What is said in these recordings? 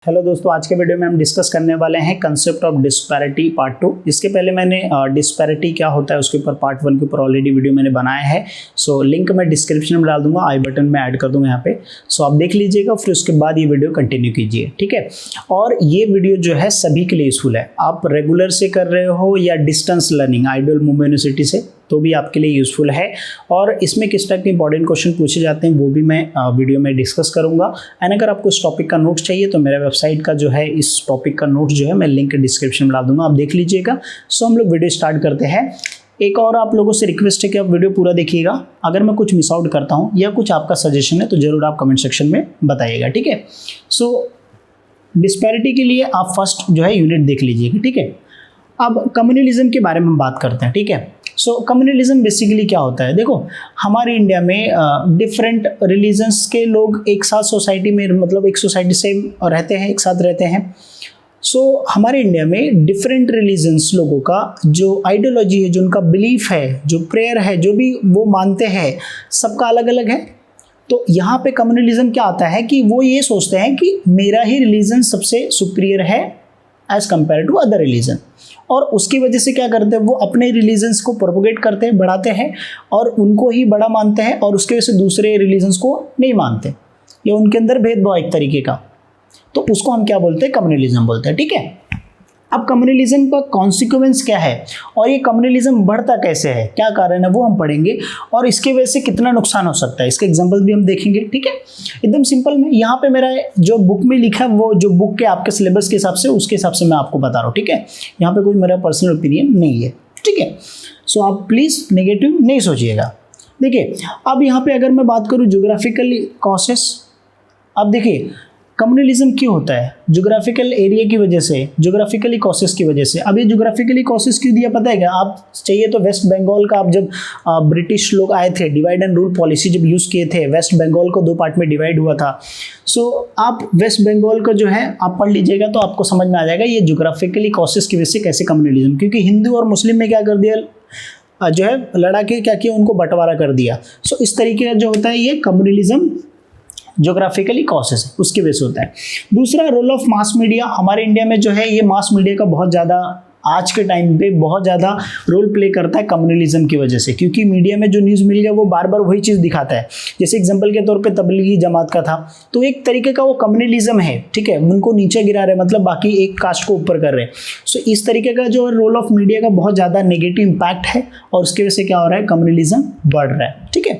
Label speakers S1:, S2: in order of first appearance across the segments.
S1: Hello दोस्तों, आज के वीडियो में हम डिस्कस करने वाले हैं कंसेप्ट ऑफ डिस्पैरिटी पार्ट 2। इसके पहले मैंने डिस्पैरिटी क्या होता है उसके ऊपर पार्ट 1 के ऊपर ऑलरेडी वीडियो मैंने बनाया है। सो लिंक मैं डिस्क्रिप्शन में डाल दूंगा, आई बटन में ऐड कर दूंगा यहाँ पे। सो आप देख लीजिएगा, फिर उसके बाद ये वीडियो कंटिन्यू कीजिए, ठीक है। और ये वीडियो जो है सभी के लिए यूजफुल है। आप रेगुलर से कर रहे हो या distance learning ideal Mumbai university से, तो भी आपके लिए यूज़फुल है। और इसमें किस टाइप के इंपॉर्टेंट क्वेश्चन पूछे जाते हैं वो भी मैं वीडियो में डिस्कस करूंगा। एंड अगर आपको इस टॉपिक का नोट्स चाहिए तो मेरे वेबसाइट का जो है इस टॉपिक का नोट्स जो है मैं लिंक डिस्क्रिप्शन में डाल दूंगा, आप देख लीजिएगा। सो हम लोग वीडियो स्टार्ट करते हैं। एक और आप लोगों से रिक्वेस्ट है कि आप वीडियो पूरा देखिएगा। अगर मैं कुछ मिस आउट करता हूँ या कुछ आपका सजेशन है तो ज़रूर आप कमेंट सेक्शन में बताइएगा, ठीक है। सो डिस्पैरिटी के लिए आप फर्स्ट जो है यूनिट देख लीजिएगा, ठीक है। अब कम्युनलिज्म के बारे में हम बात करते हैं, ठीक है। सो कम्युनलिज्म बेसिकली क्या होता है? देखो, हमारे इंडिया में डिफरेंट रिलीजन्स के लोग एक साथ सोसाइटी में, मतलब एक सोसाइटी से रहते हैं, एक साथ रहते हैं। सो हमारे इंडिया में डिफरेंट रिलीजन्स लोगों का जो आइडियोलॉजी है, जो उनका बिलीफ है, जो प्रेयर है, जो भी वो मानते हैं, सबका अलग अलग है। तो यहाँ पे कम्युनलिज्म क्या आता है कि वो ये सोचते हैं कि मेरा ही रिलीजन सबसे सुपीरियर है as compared to other religion, और उसकी वजह से क्या करते हैं, वो अपने रिलीजन्स को प्रोपोगेट करते हैं, बढ़ाते हैं और उनको ही बड़ा मानते हैं, और उसकी वजह से दूसरे रिलीजन्स को नहीं मानते, या उनके अंदर भेदभाव एक तरीके का। तो उसको हम क्या बोलते हैं? कम्युनलिज्म बोलते हैं, ठीक है। अब कम्युनलिज्म का कॉन्सिक्वेंस क्या है और ये कम्युनलिज्म बढ़ता कैसे है, क्या कारण है, वो हम पढ़ेंगे, और इसके वजह से कितना नुकसान हो सकता है, इसके एग्जांपल भी हम देखेंगे, ठीक है। एकदम सिंपल में यहाँ पे मेरा जो बुक में लिखा है, वो जो बुक के आपके सिलेबस के हिसाब से, उसके हिसाब से मैं आपको बता रहा हूँ, ठीक है। यहाँ पे कोई मेरा पर्सनल ओपिनियन नहीं है, ठीक है। सो आप प्लीज़ नेगेटिव नहीं सोचिएगा। देखिए, अब यहाँ पे अगर मैं बात करूँ ज्योग्राफिकली कॉसेस, अब देखिए कम्युनलिज्म क्यों होता है? ज्योग्राफिकल एरिया की वजह से, ज्योग्राफिकली कॉसेस की वजह से। अब ये ज्योग्राफिकली कॉसेस क्यों दिया पता है क्या? आप चाहिए तो वेस्ट बंगाल का, आप जब ब्रिटिश लोग आए थे, डिवाइड एंड रूल पॉलिसी जब यूज़ किए थे, वेस्ट बंगाल को 2 पार्ट में डिवाइड हुआ था। सो आप वेस्ट बंगाल का जो है आप पढ़ लीजिएगा तो आपको समझ में आ जाएगा ये ज्योग्राफिकली कॉसेस की वजह से कैसे कम्युनलिज्म, क्योंकि हिंदू और मुस्लिम में क्या कर दिया, जो है लड़ा के क्या किया, उनको बंटवारा कर दिया। सो इस तरीके का जो होता है ये कम्युनलिज्म ज्योग्राफिकली कॉसेस है, उसकी वजह से होता है। दूसरा, रोल ऑफ मास मीडिया। हमारे इंडिया में जो है ये मास मीडिया का बहुत ज़्यादा आज के टाइम पे बहुत ज़्यादा रोल प्ले करता है कम्युनलिज्म की वजह से, क्योंकि मीडिया में जो न्यूज़ मिल गया वो बार बार वही चीज़ दिखाता है। जैसे एग्जांपल के तौर पे तबलीगी जमात का था, तो एक तरीके का वो कम्युनलिज्म है, ठीक है। उनको नीचे गिरा रहे, मतलब बाकी एक कास्ट को ऊपर कर रहे हैं। सो इस तरीके का जो रोल ऑफ मीडिया का बहुत ज़्यादा नेगेटिव इम्पैक्ट है, और उसकी वजह से क्या हो रहा है, कम्युनलिज्म बढ़ रहा है, ठीक है।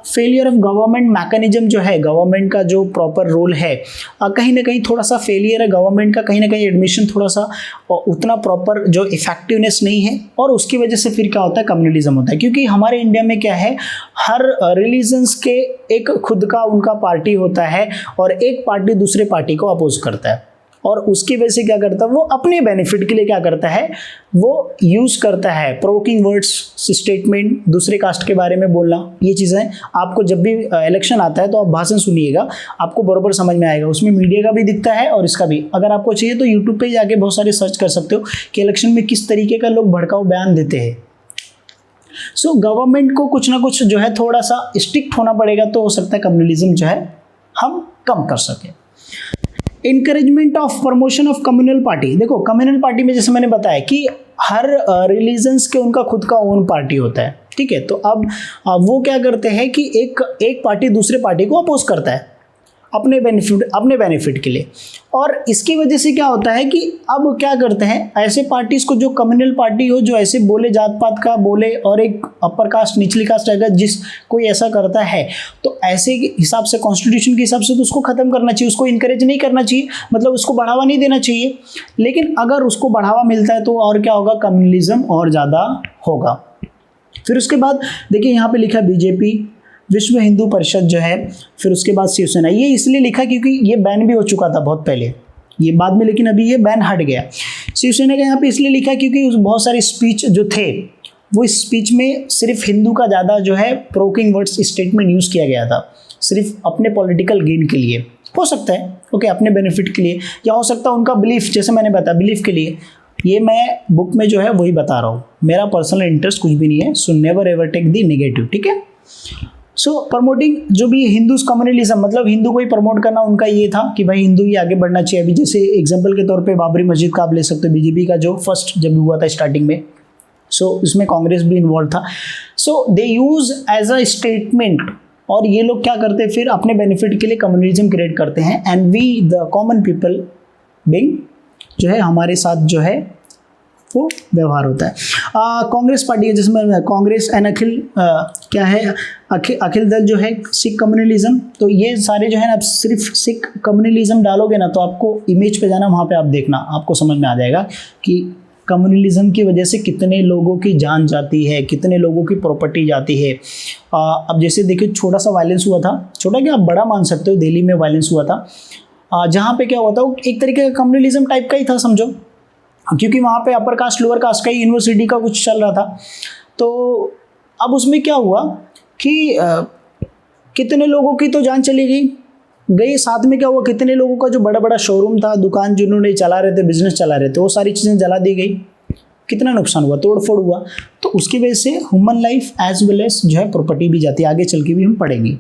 S1: फेलियर ऑफ गवर्नमेंट मैकेनिज्म जो है, गवर्नमेंट का जो प्रॉपर रोल है, कहीं ना कहीं थोड़ा सा फेलियर है गवर्नमेंट का, कहीं ना कहीं एडमिशन थोड़ा सा उतना प्रॉपर जो इफेक्टिवनेस नहीं है, और उसकी वजह से फिर क्या होता है, कम्युनलिज्म होता है। क्योंकि हमारे इंडिया में क्या है, हर रिलीजन्स के एक खुद का उनका पार्टी होता है, और एक पार्टी दूसरे पार्टी को अपोज करता है, और उसकी वजह से क्या करता है, वो अपने बेनिफिट के लिए क्या करता है, वो यूज़ करता है प्रोवोकिंग वर्ड्स, स्टेटमेंट, दूसरे कास्ट के बारे में बोलना। ये चीज़ें आपको जब भी इलेक्शन आता है तो आप भाषण सुनिएगा, आपको बराबर समझ में आएगा। उसमें मीडिया का भी दिखता है और इसका भी। अगर आपको चाहिए तो यूट्यूब पे जाके बहुत सारे सर्च कर सकते हो कि इलेक्शन में किस तरीके का लोग भड़काऊ बयान देते हैं। सो गवर्नमेंट को कुछ ना कुछ जो है थोड़ा सा स्ट्रिक्ट होना पड़ेगा, तो हो सकता है कम्युनलिज्म जो है हम कम कर सकें। Encouragement of promotion of communal party. देखो, कम्युनल पार्टी में जैसे मैंने बताया कि हर रिलीजन्स के उनका खुद का ओन पार्टी होता है, ठीक है। तो अब वो क्या करते हैं कि एक पार्टी दूसरे पार्टी को अपोज करता है अपने बेनिफिट के लिए, और इसकी वजह से क्या होता है कि अब क्या करते हैं ऐसे पार्टीज को, जो कम्युनल पार्टी हो, जो ऐसे बोले जात पात का बोले, और एक अपर कास्ट निचली कास्ट अगर जिस कोई ऐसा करता है तो ऐसे हिसाब से, कॉन्स्टिट्यूशन के हिसाब से तो उसको ख़त्म करना चाहिए, उसको इनकरेज नहीं करना चाहिए, मतलब उसको बढ़ावा नहीं देना चाहिए। लेकिन अगर उसको बढ़ावा मिलता है तो और क्या होगा, कम्युनलिज्म और ज़्यादा होगा। फिर उसके बाद देखिए यहाँ पे लिखा बीजेपी, विश्व हिंदू परिषद जो है, फिर उसके बाद शिवसेना। ये इसलिए लिखा क्योंकि ये बैन भी हो चुका था बहुत पहले, ये बाद में, लेकिन अभी ये बैन हट गया। शिवसेना का यहाँ पे इसलिए लिखा क्योंकि बहुत सारे स्पीच जो थे, वो इस स्पीच में सिर्फ हिंदू का ज़्यादा जो है प्रोवोकिंग वर्ड्स स्टेटमेंट यूज़ किया गया था, सिर्फ अपने पॉलिटिकल गेन के लिए। हो सकता है ओके, अपने बेनिफिट के लिए, या हो सकता है उनका बिलीफ, जैसे मैंने बताया बिलीफ के लिए। ये मैं बुक में जो है वही बता रहा हूँ, मेरा पर्सनल इंटरेस्ट कुछ भी नहीं है। So never ever take the negative, ठीक है। सो प्रमोटिंग जो भी हिंदूज कम्युनलिज्म, मतलब हिंदू को ही प्रमोट करना उनका ये था कि भाई हिंदू ही आगे बढ़ना चाहिए। अभी जैसे एग्जांपल के तौर पे बाबरी मस्जिद का आप ले सकते हो, बीजेपी का जो फर्स्ट जब हुआ था स्टार्टिंग में, सो इसमें कांग्रेस भी इन्वॉल्व था। सो दे यूज एज अ स्टेटमेंट, और ये लोग क्या करते हैं फिर अपने बेनिफिट के लिए कम्युनलिज्म क्रिएट करते हैं, and we the common people being जो है हमारे साथ जो है वो व्यवहार होता है। कांग्रेस पार्टी है जिसमें कांग्रेस एंड अखिल क्या है, अखिल दल जो है सिख कम्युनलिज्म। तो ये सारे जो है ना, आप सिर्फ सिख कम्युनलिज्म डालोगे ना तो आपको इमेज पे जाना, वहाँ पे आप देखना, आपको समझ में आ जाएगा कि कम्युनलिज्म की वजह से कितने लोगों की जान जाती है, कितने लोगों की प्रॉपर्टी जाती है। अब जैसे देखिए छोटा सा वायलेंस हुआ था, छोटा क्या आप बड़ा मान सकते हो, दिल्ली में वायलेंस हुआ था, जहाँ पे क्या हुआ था वो एक तरीके का कम्युनलिज्म टाइप का ही था समझो, क्योंकि वहाँ पे अपर कास्ट लोअर कास्ट का ही यूनिवर्सिटी का कुछ चल रहा था। तो अब उसमें क्या हुआ कि कितने लोगों की तो जान चली गई, साथ में क्या हुआ, कितने लोगों का जो बड़ा बड़ा शोरूम था, दुकान जिन्होंने चला रहे थे, बिजनेस चला रहे थे, वो सारी चीज़ें जला दी गई, कितना नुकसान हुआ, तोड़ फोड़ हुआ। तो उसकी वजह से human life as well as जो है प्रॉपर्टी भी जाती है, आगे चल के भी हम पढ़ेंगे।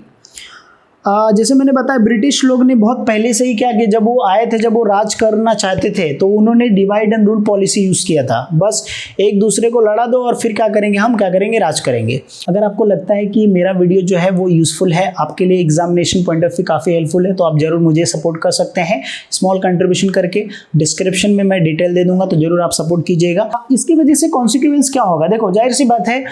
S1: जैसे मैंने बताया ब्रिटिश लोग ने बहुत पहले से ही क्या किया, जब वो आए थे, जब वो राज करना चाहते थे तो उन्होंने divide and rule policy use किया था। बस एक दूसरे को लड़ा दो और फिर क्या करेंगे, हम क्या करेंगे, राज करेंगे। अगर आपको लगता है कि मेरा वीडियो जो है वो यूज़फुल है, आपके लिए एग्जामिनेशन पॉइंट ऑफ व्यू काफ़ी हेल्पफुल है, तो आप जरूर मुझे सपोर्ट कर सकते हैं स्मॉल कंट्रीब्यूशन करके। डिस्क्रिप्शन में मैं डिटेल दे दूंगा, तो जरूर आप सपोर्ट कीजिएगा। इसकी वजह से कॉन्सिक्वेंस क्या होगा, देखो जाहिर सी बात है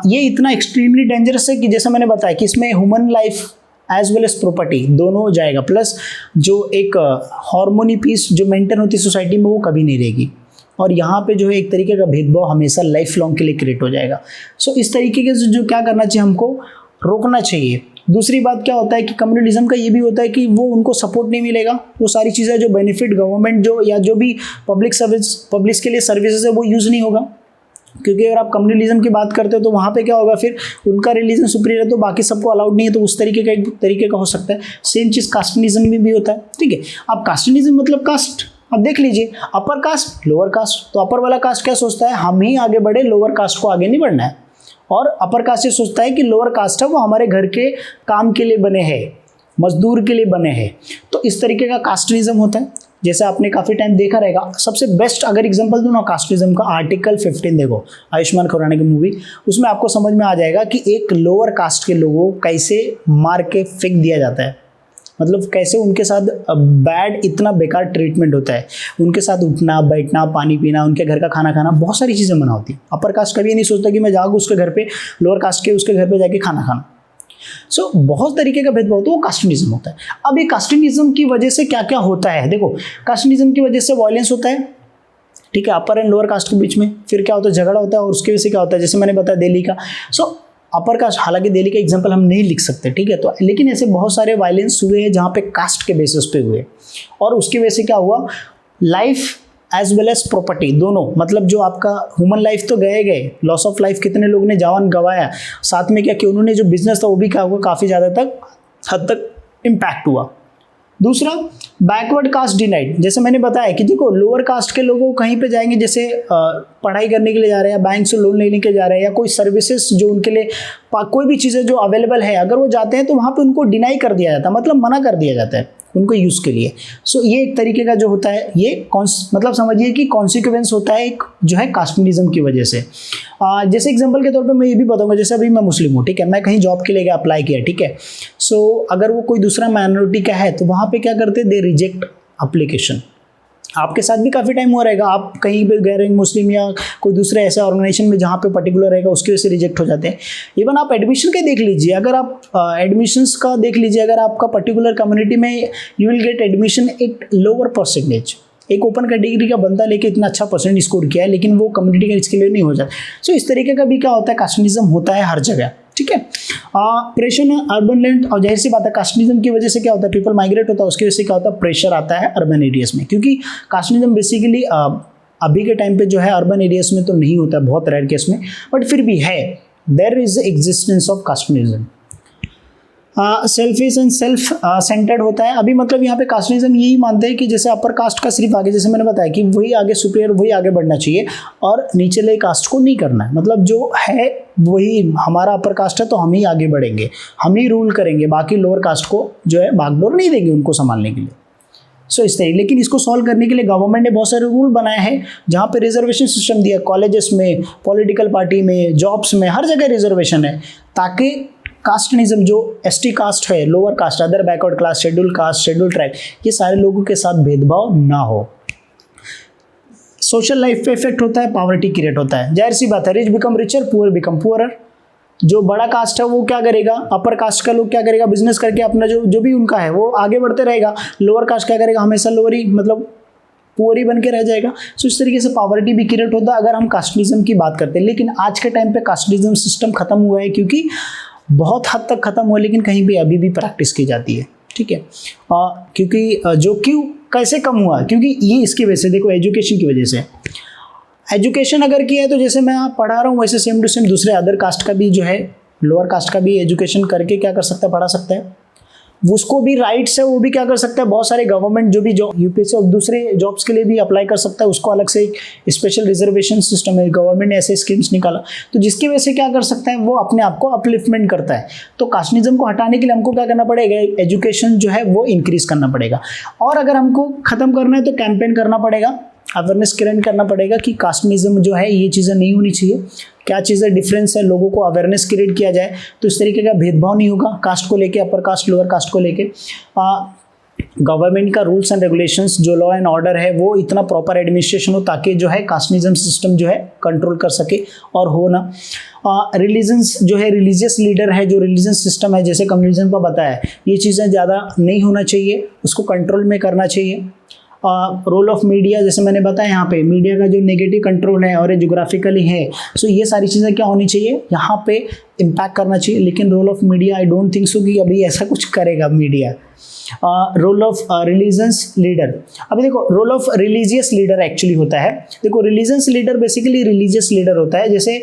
S1: ये इतना एक्सट्रीमली डेंजरस है कि जैसे मैंने बताया कि इसमें human life as well as property दोनों जाएगा, प्लस जो एक हार्मोनी पीस जो मेंटेन होती है सोसाइटी में वो कभी नहीं रहेगी, और यहाँ पे जो है एक तरीके का भेदभाव हमेशा लाइफ लॉन्ग के लिए क्रिएट हो जाएगा। सो इस तरीके के जो क्या करना चाहिए, हमको रोकना चाहिए। दूसरी बात क्या होता है कि कम्युनलिज्म का ये भी होता है कि वो उनको सपोर्ट नहीं मिलेगा, वो सारी चीज़ें जो बेनिफिट गवर्नमेंट जो या जो भी पब्लिक के लिए सर्विसेज है वो यूज़ नहीं होगा, क्योंकि अगर आप कम्युनलिज्म की बात करते हो तो वहाँ पे क्या होगा, फिर उनका रिलीजन सुपीरियर है तो बाकी सबको अलाउड नहीं है, तो उस तरीके का एक तरीके का हो सकता है। सेम चीज़ कास्टनिज्म में भी होता है, ठीक है। अब कास्टनिज्म मतलब कास्ट, अब देख लीजिए अपर कास्ट लोअर कास्ट, तो अपर वाला कास्ट क्या सोचता है, हम ही आगे बढ़े, लोअर कास्ट को आगे नहीं बढ़ना है, और अपर कास्ट ये सोचता है कि लोअर कास्ट है वो हमारे घर के काम के लिए बने हैं, मजदूर के लिए बने हैं। तो इस तरीके का कास्टनिज्म होता है, जैसे आपने काफ़ी टाइम देखा रहेगा। सबसे बेस्ट अगर एग्जांपल दूँ ना कास्टिज्म का, आर्टिकल 15 देखो, आयुष्मान खुराना की मूवी, उसमें आपको समझ में आ जाएगा कि एक लोअर कास्ट के लोगों कैसे मार के फेंक दिया जाता है, मतलब कैसे उनके साथ बैड इतना बेकार ट्रीटमेंट होता है, उनके साथ उठना बैठना, पानी पीना, उनके घर का खाना खाना, बहुत सारी चीज़ें मना होती है। अपर कास्ट कभी नहीं सोचता कि मैं जाऊँ उसके घर पे, लोअर कास्ट के उसके घर पे जाके खाना खाना। सो बहुत तरीके का भेदभाव तो वो कास्टनिज्म होता है। अब ये कास्टनिज्म की वजह से क्या क्या होता है, देखो कास्टनिज्म की वजह से वायलेंस होता है, ठीक है, अपर एंड लोअर कास्ट के बीच में। फिर क्या होता है, झगड़ा होता है, और उसकी वजह से क्या होता है, जैसे मैंने बताया दिल्ली का। सो अपर कास्ट, हालांकि दिल्ली का एग्जांपल हम नहीं लिख सकते, ठीक है, तो लेकिन ऐसे बहुत सारे वायलेंस हुए हैं जहाँ पे कास्ट के बेसिस पे हुए, और उसकी वजह से क्या हुआ, life as well as property दोनों, मतलब जो आपका ह्यूमन लाइफ तो गए, लॉस ऑफ लाइफ कितने लोगों ने जान गंवाया, साथ में क्या कि उन्होंने जो बिजनेस था वो भी क्या हुआ, काफ़ी ज़्यादा हद तक इम्पैक्ट हुआ। दूसरा, बैकवर्ड कास्ट डिनाइड, जैसे मैंने बताया कि देखो लोअर कास्ट के लोगों कहीं पे जाएंगे, जैसे पढ़ाई करने के लिए जा रहे हैं, या बैंक से लोन लेने के जा रहे हैं, या कोई सर्विसेज जो उनके लिए कोई भी चीज़ें जो अवेलेबल है, अगर वो जाते हैं तो वहाँ पे उनको डिनाई कर दिया जाता है, मतलब मना कर दिया जाता है उनको यूज़ के लिए। सो ये एक तरीके का जो होता है, ये मतलब समझिए कि कॉन्सिक्वेंस होता है एक जो है कास्टनिज्म की वजह से। जैसे एग्जांपल के तौर पे मैं ये भी बताऊंगा, जैसे अभी मैं मुस्लिम हूँ, ठीक है, मैं कहीं जॉब के लिए अप्लाई किया, ठीक है, सो अगर वो कोई दूसरा माइनॉरिटी का है तो वहाँ पे क्या करते, दे रिजेक्ट एप्लीकेशन। आपके साथ भी काफ़ी टाइम हुआ रहेगा, आप कहीं पे गए रहेंगे मुस्लिम या कोई दूसरे ऐसे ऑर्गेनाइजेशन में जहाँ पे पर्टिकुलर रहेगा, उसकी वजह से रिजेक्ट हो जाते हैं। इवन आप एडमिशन का देख लीजिए, अगर आप एडमिशन्स का देख लीजिए, अगर आपका पर्टिकुलर कम्युनिटी में you will get admission at lower percentage, एक ओपन कैटेगरी का बंदा लेके इतना अच्छा परसेंट स्कोर किया है, लेकिन वो कम्युनिटी का इसके लिए नहीं हो जाता। सो इस तरीके का भी क्या होता है, कास्टनिज्म होता है हर जगह, ठीक है। प्रेशर अर्बन लैंड, और जाहिर सी बात है कास्टनिज्म की वजह से क्या होता है, पीपल माइग्रेट होता है, उसकी वजह से क्या होता है, प्रेशर आता है अर्बन एरियाज में, क्योंकि कास्टनिज्म बेसिकली अभी के टाइम पे जो है अर्बन एरियाज में तो नहीं होता, बहुत रेयर केस में, बट फिर भी है, there is existence of casteism. Selfish and self centred होता है। अभी मतलब यहाँ पे कास्टिज्म यही मानते हैं कि जैसे अपर कास्ट का सिर्फ आगे, जैसे मैंने बताया कि वही आगे सुपीरियर, वही आगे बढ़ना चाहिए और निचले कास्ट को नहीं करना है। मतलब जो है वही हमारा अपर कास्ट है तो हम ही आगे बढ़ेंगे, हम ही रूल करेंगे, बाकी लोअर कास्ट को जो है बागडोर नहीं देंगे उनको संभालने के लिए। सो इस तरह, लेकिन इसको सॉल्व करने के लिए गवर्नमेंट ने बहुत सारे रूल बनाए हैं जहाँ पे रिजर्वेशन सिस्टम दिया, कॉलेजेस में, पॉलिटिकल पार्टी में, जॉब्स में, हर जगह रिजर्वेशन है ताकि कास्टनिज्म जो एसटी कास्ट है, lower caste, other backward class, schedule caste, schedule tribe, ये सारे लोगों के साथ भेदभाव ना हो। सोशल लाइफ पे इफेक्ट होता है, पॉवर्टी क्रिएट होता है। जाहिर सी बात है, rich become richer, poor become poorer. जो बड़ा कास्ट है वो क्या करेगा, अपर कास्ट का लोग क्या करेगा, बिजनेस करके अपना जो भी उनका है वो आगे बढ़ते रहेगा। लोअर कास्ट क्या करेगा, हमेशा लोअर ही, मतलब पुअर ही बन के रह जाएगा। सो इस तरीके से पॉवर्टी भी क्रिएट होता है अगर हम कास्टनिज्म की बात करते हैं। लेकिन आज के टाइम पे कास्टनिज्म सिस्टम खत्म हुआ है, क्योंकि बहुत हद तक खत्म हुआ, लेकिन कहीं भी अभी भी प्रैक्टिस की जाती है। ठीक है, क्योंकि जो क्यों कैसे कम हुआ, क्योंकि ये इसकी वजह से, देखो एजुकेशन की वजह से। एजुकेशन अगर किया है तो जैसे मैं आप पढ़ा रहा हूँ वैसे सेम टू सेम दूसरे अदर कास्ट का भी जो है, लोअर कास्ट का भी एजुकेशन करके क्या कर सकता है, पढ़ा सकता है। उसको भी राइट्स है, वो भी क्या कर सकता है, बहुत सारे गवर्नमेंट जो भी जॉब यूपीएससी और दूसरे जॉब्स के लिए भी अप्लाई कर सकता है। उसको अलग से एक स्पेशल रिजर्वेशन सिस्टम है, गवर्नमेंट ने ऐसे स्कीम्स निकाला, तो जिसकी वजह से क्या कर सकता है, वो अपने आप को अपलिफ्टमेंट करता है। तो कास्टनिज्म को हटाने के लिए हमको क्या करना पड़ेगा, एजुकेशन जो है वो इंक्रीज करना पड़ेगा। और अगर हमको खत्म करना है तो कैंपेन करना पड़ेगा, अवेयरनेस क्रिएट करना पड़ेगा कि कास्टनिज्म जो है ये चीज़ें नहीं होनी चाहिए, क्या चीज़ें डिफरेंस है, लोगों को अवेयरनेस क्रिएट किया जाए तो इस तरीके का भेदभाव नहीं होगा कास्ट को लेके, अपर कास्ट लोअर कास्ट को लेके। गवर्नमेंट का रूल्स एंड रेगुलेशंस, जो लॉ एंड ऑर्डर है वो इतना प्रॉपर एडमिनिस्ट्रेशन हो ताकि जो है कास्टनिज्म सिस्टम जो है कंट्रोल कर सके और हो ना। रिलीजन्स जो है, रिलीजियस लीडर है, जो रिलीजन सिस्टम है जैसे कम्युनिज्म का बताया, ये चीज़ें ज़्यादा नहीं होना चाहिए, उसको कंट्रोल में करना चाहिए। रोल ऑफ मीडिया, जैसे मैंने बताया यहाँ पे मीडिया का जो नेगेटिव कंट्रोल है और ये जोग्राफिकली है, सो ये सारी चीज़ें क्या होनी चाहिए, यहाँ पे इम्पैक्ट करना चाहिए। लेकिन role of media I don't think so कि अभी ऐसा कुछ करेगा media. Role of religions leader, अभी देखो role of religious leader actually होता है, देखो religions leader basically religious leader होता है। जैसे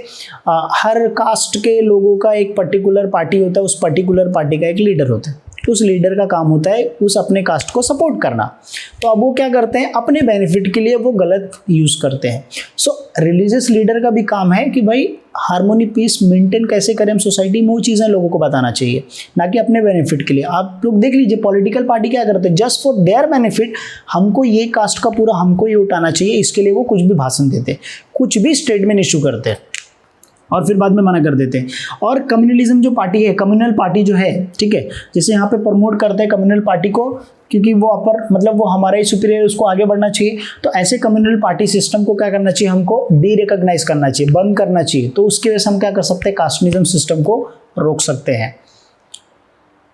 S1: हर कास्ट के लोगों का एक पर्टिकुलर पार्टी होता है, उस पर्टिकुलर पार्टी का एक लीडर होता है, तो उस लीडर का काम होता है उस अपने कास्ट को सपोर्ट करना। तो अब वो क्या करते हैं, अपने बेनिफिट के लिए वो गलत यूज़ करते हैं। सो रिलीजियस लीडर का भी काम है कि भाई हार्मोनी पीस मेंटेन कैसे करें हम सोसाइटी में, वो चीज़ें लोगों को बताना चाहिए, ना कि अपने बेनिफिट के लिए। आप लोग देख लीजिए पॉलिटिकल पार्टी क्या करते हैं, जस्ट फॉर देयर बेनिफिट, हमको ये कास्ट का पूरा हमको ये उठाना चाहिए, इसके लिए वो कुछ भी भाषण देते हैं, कुछ भी स्टेटमेंट इशू करते हैं और फिर बाद में मना कर देते हैं। और कम्युनलिज्म जो पार्टी है, कम्युनल पार्टी जो है, ठीक है, जैसे यहाँ पे प्रमोट करते हैं कम्युनल पार्टी को, क्योंकि वो अपर मतलब वो हमारा ही सुपीरियर, उसको आगे बढ़ना चाहिए। तो ऐसे कम्युनल पार्टी सिस्टम को क्या करना चाहिए, हमको डीरिकॉग्नाइज करना चाहिए, बंद करना चाहिए। तो उसकी वजह से हम क्या कर सकते हैं, कास्टनिज्म सिस्टम को रोक सकते हैं।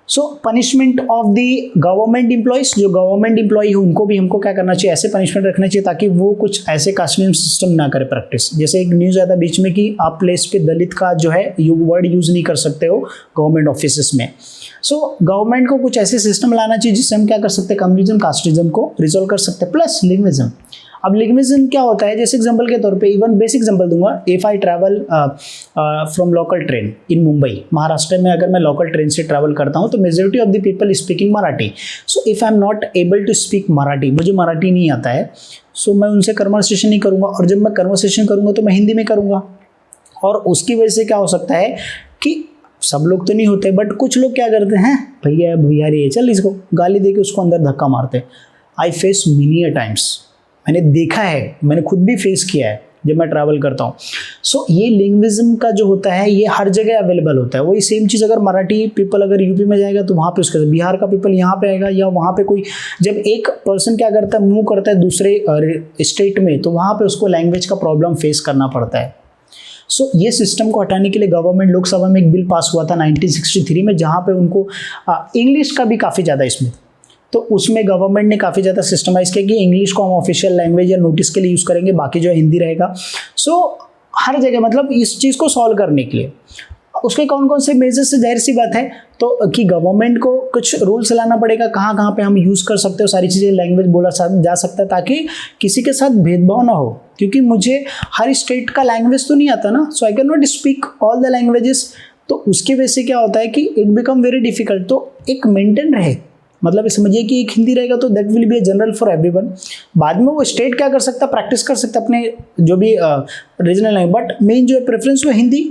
S1: So punishment of the government employees, जो गवर्नमेंट एम्प्लॉय है उनको भी हमको क्या करना चाहिए, ऐसे पनिशमेंट रखना चाहिए ताकि वो कुछ ऐसे कास्टनिज्म सिस्टम ना करे प्रैक्टिस। जैसे एक न्यूज़ आया था बीच में कि आप प्लेस पे दलित का जो है वर्ड यूज़ नहीं कर सकते हो गवर्नमेंट ऑफिसेस में। सो गवर्नमेंट को कुछ ऐसे सिस्टम लाना चाहिए जिससे हम क्या कर सकते हैं, कम्युनिज्म कास्टिज्म को रिजोल्व कर सकते हैं। प्लस लिंग्विज्म, अब लिंग्विज्म क्या होता है, जैसे एग्जांपल के तौर पे, इवन बेसिक एग्जांपल दूंगा, if I travel from local train in Mumbai, Maharashtra में अगर मैं लोकल ट्रेन से ट्रैवल करता हूँ तो majority of the people speaking Marathi. So if I am not able to speak Marathi, मुझे मराठी नहीं आता है, सो मैं उनसे कन्वर्सेशन नहीं करूँगा, और जब मैं कन्वर्सेशन करूँगा तो मैं हिंदी में करूँगा। और उसकी वजह से क्या हो सकता है कि सब लोग तो नहीं होते बट कुछ लोग क्या करते हैं, भैया बिहारी है, चल इसको गाली दे के उसको अंदर धक्का मारते। I face many a times, मैंने देखा है, मैंने खुद भी फेस किया है जब मैं ट्रैवल करता हूँ। सो ये लिंग्विज्म का जो होता है ये हर जगह अवेलेबल होता है। वही सेम चीज़ अगर मराठी पीपल अगर यूपी में जाएगा तो वहाँ पे उसके, बिहार का पीपल यहाँ पे आएगा, या वहाँ पे कोई जब एक पर्सन क्या करता है, मूव करता है दूसरे स्टेट में, तो वहाँ पे उसको लैंग्वेज का प्रॉब्लम फेस करना पड़ता है। सो ये सिस्टम को हटाने के लिए गवर्नमेंट, लोकसभा में एक बिल पास हुआ था 1963 में, जहाँ पे उनको इंग्लिश का भी काफ़ी ज़्यादा इसमें, तो उसमें गवर्नमेंट ने काफ़ी ज़्यादा सिस्टमाइज़ किया कि इंग्लिश को हम ऑफिशियल लैंग्वेज या नोटिस के लिए यूज़ करेंगे, बाकी जो हिंदी रहेगा। सो हर जगह मतलब इस चीज़ को सॉल्व करने के लिए उसके कौन कौन से मेजर्स से, जाहिर सी बात है तो कि गवर्नमेंट को कुछ रूल्स लाना पड़ेगा, कहाँ कहाँ पे हम यूज़ कर सकते हो सारी चीज़ें, लैंग्वेज बोला जा सकता है ताकि किसी के साथ भेदभाव ना हो। क्योंकि मुझे हर स्टेट का लैंग्वेज तो नहीं आता ना, so I can not speak all the languages. तो उसकी वजह से क्या होता है कि इट बिकम वेरी डिफिकल्ट। तो एक मेंटेन रहे, मतलब समझिए कि एक हिंदी रहेगा तो that will be a general for everyone. बाद में वो स्टेट क्या कर सकता है, प्रैक्टिस कर सकता है अपने जो भी रीजनल लैंग्वेज, बट मेन जो है प्रेफरेंस वो हिंदी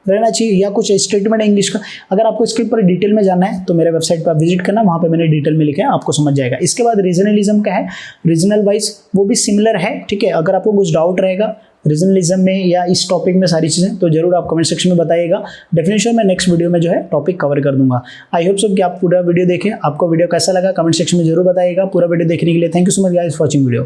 S1: रहना चाहिए या कुछ स्टेटमेंट इंग्लिश का। अगर आपको इसके ऊपर डिटेल में जानना है तो मेरे वेबसाइट पर विजिट करना, वहाँ पे मैंने डिटेल में लिखा है, आपको समझ जाएगा। इसके बाद रीजनलिज्म का है, रीजनल वाइज वो भी सिमिलर है, ठीक है। अगर आपको कुछ डाउट रहेगा रीजनलिज्म में या इस टॉपिक में सारी चीज़ें, तो जरूर आप कमेंट सेक्शन में बताइएगा। डेफिनेशन मैं नेक्स्ट वीडियो में जो है टॉपिक कवर कर दूंगा। आई होप सो कि आप पूरा वीडियो देखें। आपको वीडियो कैसा लगा कमेंट सेक्शन में जरूर बताइएगा। पूरा वीडियो देखने के लिए thank you so much guys for watching video.